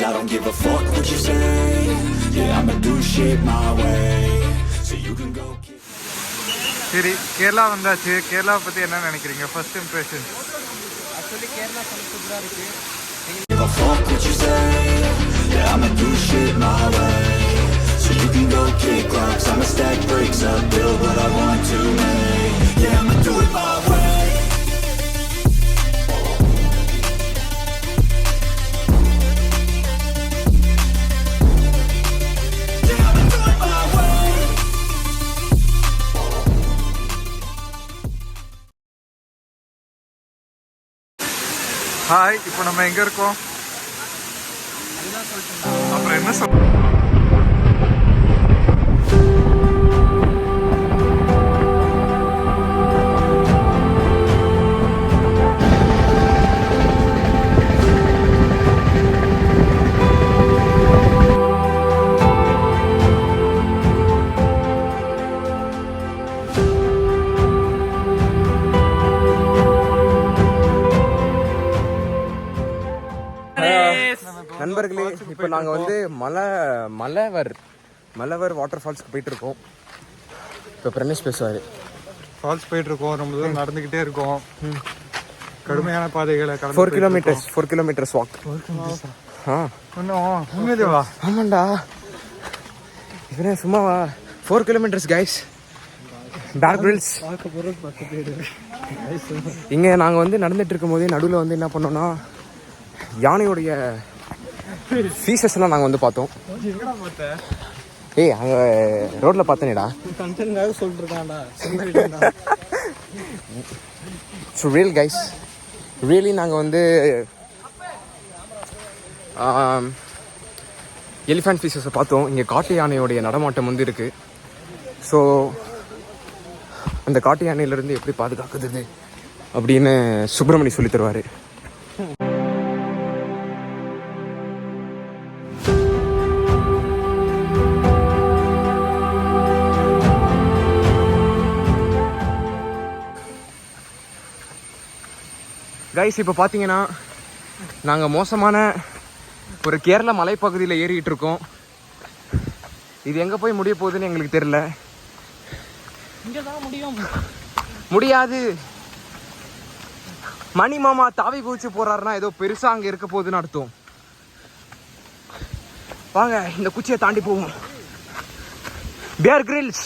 I don't give a fuck what you say. Yeah, I'ma do shit my way. So you can go சரி, கேரளா வந்தாச்சு. கேரளாவை பற்றி என்ன நினைக்கிறீங்க? First impression. ஆக்சுவலி கேரளா சூப்பராக இருக்குது. give a fuck what you say. Yeah, I'ma do shit my way. So you can go kick rocks. I'ma stack bricks up, build what I want to make. Yeah, I'ma do it my way. Hi, இப்போ நம்ம எங்கே இருக்கோம்? அப்புறம் என்ன சொல் நண்பர்களே, இப்போ நாங்கள் வந்து மலவர் வாட்டர் ஃபால்ஸ்க்கு போயிட்டு இருக்கோம். இப்போ பிரணேஷ் பேசுவார். ஃபால்ஸ் போயிட்டு இருக்கோம். ரொம்ப தூரம் நடந்துக்கிட்டே இருக்கோம். கடுமையான பாதைகளை 4 கிலோமீட்டர்ஸ் வாக். உண்மையிலேவா? ஆமாண்டா, இவனே சும்மாவா? 4 கிலோமீட்டர்ஸ் கைஸ். பேக் கிரில்ஸ் இங்கே நாங்கள் வந்து நடந்துட்டு இருக்கும் போதே நடுவில் வந்து என்ன பண்ணோம்னா, யானையோடைய ஃபீச்சர்ஸ் எல்லாம் நாங்கள் வந்து பார்த்தோம். ஏய், அங்கே ரோட்ல பார்த்தேனேடா. ஸோ ரியல் கைஸ், ரியலி நாங்கள் வந்து எலிஃபண்ட் ஃபீச்சர்ஸை பார்த்தோம். இங்கே காட்டு யானையோடைய நடமாட்டம் வந்து இருக்குது. ஸோ அந்த காட்டு யானையிலேருந்து எப்படி பாதுகாக்குது அப்படின்னு சுப்பிரமணி சொல்லி தருவார். கைஸ், இப்போ பார்த்தீங்கன்னா நாங்கள் மோசமான ஒரு கேரளா மலைப்பகுதியில் ஏறிக்கிட்டு இருக்கோம். இது எங்கே போய் முடிய போகுதுன்னு எங்களுக்கு தெரியல. முடியாது. மணி மாமா தாவி குதிச்சு போறாருன்னா ஏதோ பெருசா அங்கே இருக்க போகுதுன்னு அர்த்தம். வாங்க இந்த குச்சியை தாண்டி போவோம். பியர் கிரில்ஸ்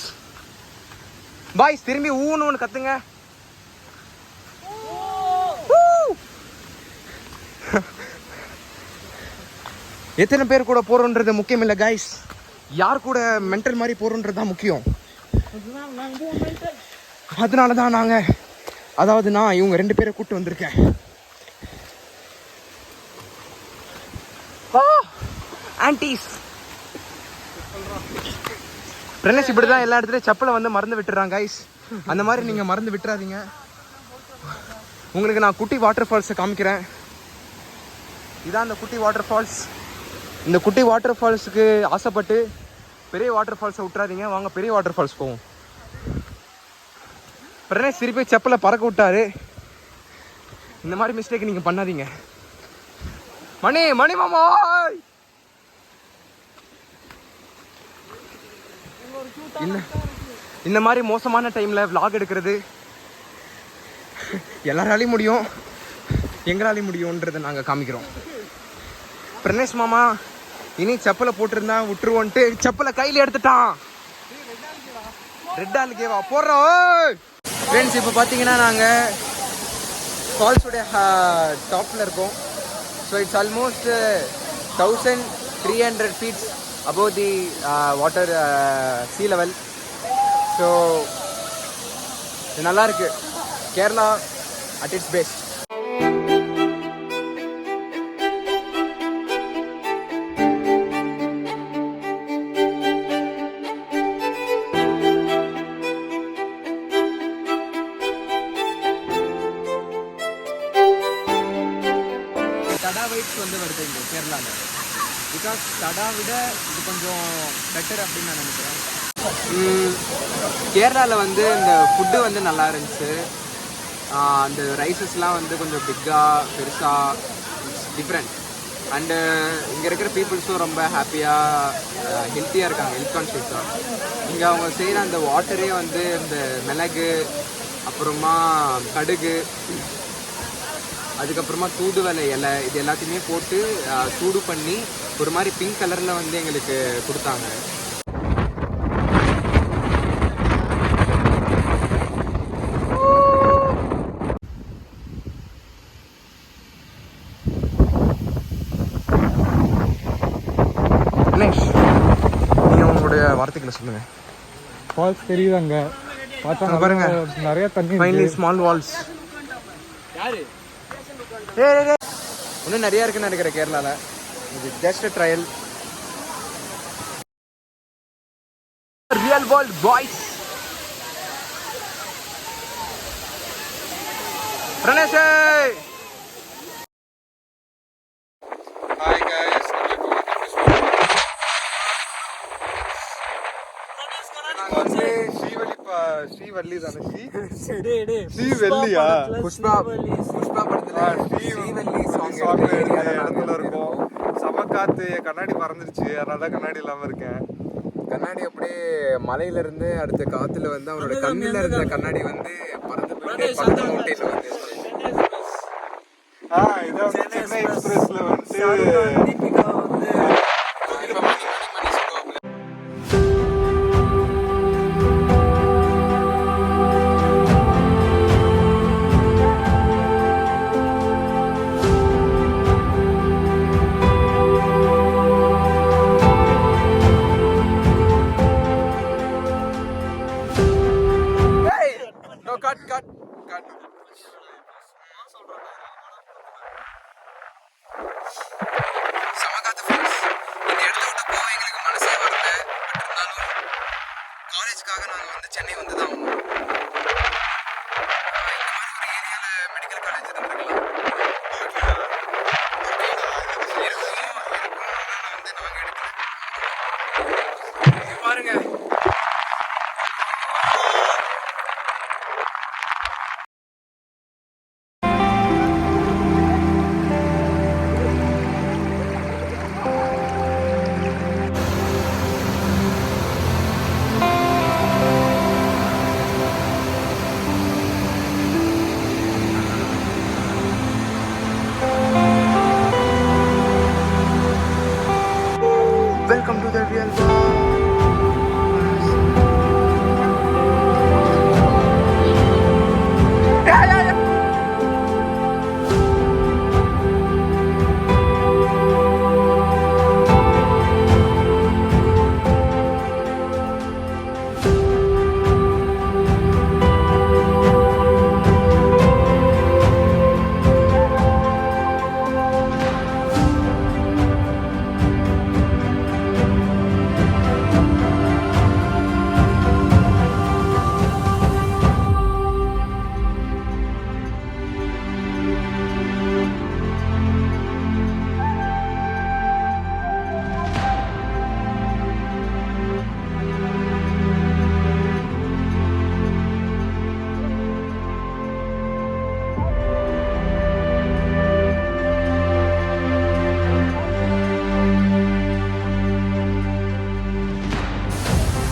பாய்ஸ், திரும்பி ஊன்னு ஒன்று கத்துங்க. எத்தனை பேர் கூட போறோன்றது முக்கியம் இல்லை கைஸ், யார் கூட மென்டல் மாதிரி போறோன்றது தான் முக்கியம். அதனால தான் நான் இவங்க 2 பேரை கூப்பிட்டு வந்திருக்கேன். ஆன்டிஸ் பிரணேஷ் இப்படிதான் எல்லா இடத்துலயும் செப்பலை வந்து மறந்து விட்டுறாங்க கைஸ். அந்த மாதிரி நீங்க மறந்து விட்டுறாதீங்க. உங்களுக்கு நான் குட்டி வாட்டர் ஃபால்ஸை காமிக்கிறேன். இதான் அந்த குட்டி வாட்டர் ஃபால்ஸ். இந்த குட்டி வாட்டர் ஃபால்ஸுக்கு ஆசைப்பட்டு பெரிய வாட்டர் ஃபால்ஸை விட்டுறாதீங்க. வாங்க பெரிய வாட்டர் ஃபால்ஸ் போவோம். பிரணேஷ் திருப்பி செப்பலை பறக்க விட்டாரு. இந்த மாதிரி மிஸ்டேக் நீங்கள் பண்ணாதீங்க. மணி மாமா, இந்த மாதிரி மோசமான டைமில் vlog எடுக்கிறது எல்லாராலையும் முடியும், எங்களாலையும் முடியும்ன்றதை நாங்கள் காமிக்கிறோம். பிரணேஷ் மாமா இனி செப்பலை போட்டிருந்தா விட்டுருவோன்ட்டு செப்பலை கையில் எடுத்துட்டான். ரெட் ஆளுக்கேவா போடுறோம் ஃப்ரெண்ட்ஸ். இப்போ பார்த்தீங்கன்னா நாங்கள் ஃபால்ஸோடைய டாப்பில் இருக்கோம். So it's almost 1300 feet above the water sea level. So இது நல்லா இருக்கு. Kerala at its best. தடா வைப்ஸ் வந்து வருது இங்கே கேரளாவில். பிகாஸ் தடா விட இது கொஞ்சம் பெட்டர் அப்படின்னு நான் நினைக்கிறேன். கேரளாவில் வந்து இந்த ஃபுட்டு வந்து நல்லா இருந்துச்சு. அந்த ரைஸஸ்லாம் வந்து கொஞ்சம் பிக்காக பெருசாக டிஃப்ரெண்ட். அண்டு இங்கே இருக்கிற பீப்புள்ஸும் ரொம்ப ஹாப்பியாக ஹெல்த்தியாக இருக்காங்க, ஹெல்த் கான்ஷியஸாக. இங்கே அவங்க செய்கிற அந்த வாட்டரே வந்து இந்த மிளகு, அப்புறமா கடுகு, அதுக்கப்புறமா தூதுவளை இலை, இது எல்லாத்தையுமே போட்டு சூடு பண்ணி ஒரு மாதிரி பிங்க் கலரில் வந்து எங்களுக்கு கொடுத்தாங்க. நீங்கள் உங்களுடைய வார்த்தைகளை சொல்லுங்கள். ஃபால்ஸ் தெரியுது அங்கே பார்த்தா பாருங்க, நிறைய தண்ணி. Finally small falls. இன்னும் நிறைய இருக்குன்னு நினைக்கிறேன் கேரளாவில். இது just trial. Real world boys. Pranesh, hi guys, Srivalli தானே? ஸ்ரீவல்லியா? புஷ்பா படத்துல ஸ்ரீவல்லி சாங் இடத்துல இருக்கும். செம காத்து, கண்ணாடி பறந்துருச்சு, அதனால தான் கண்ணாடி இல்லாம இருக்கேன். கண்ணாடி அப்படியே மலையில இருந்து அடுத்த காத்துல வந்து அவனோட கண்ணில இருந்த கண்ணாடி வந்து பறந்து போயிட்டு பக்கத்து மவுண்டைன்ல வந்து. இதை வந்து சென்னை எக்ஸ்பிரஸ்ல வந்து கட். சமகாத்து ஃப்ரெண்ட்ஸ், இந்த இடத்த விட்டு போக எங்களுக்கு மனசே வரல. பட் இருந்தாலும் காலேஜுக்காக நாங்கள் வந்து சென்னை வந்து தான் ஆகணும். இந்த மாதிரி ஒரு ஏரியாவில் மெடிக்கல் காலேஜ் இருந்திருக்கலாம். வந்து நாங்கள் எடுக்கல. பாருங்க, welcome to the real world.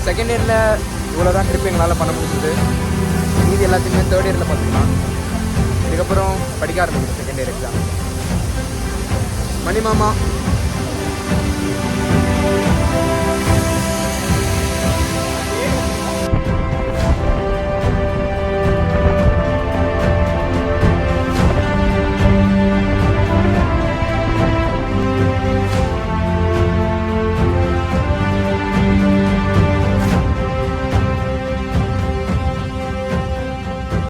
Second இயரில் இவ்வளோ தான் ட்ரிப் எங்களால் பண்ண முடிஞ்சது. மீதி எல்லாத்தையுமே தேர்ட் இயரில் பார்த்துக்கலாம். இதுக்கப்புறம் படிக்க ஆரம்பிக்கணும் செகண்ட் இயர் எக்ஸாம். மணி மாமா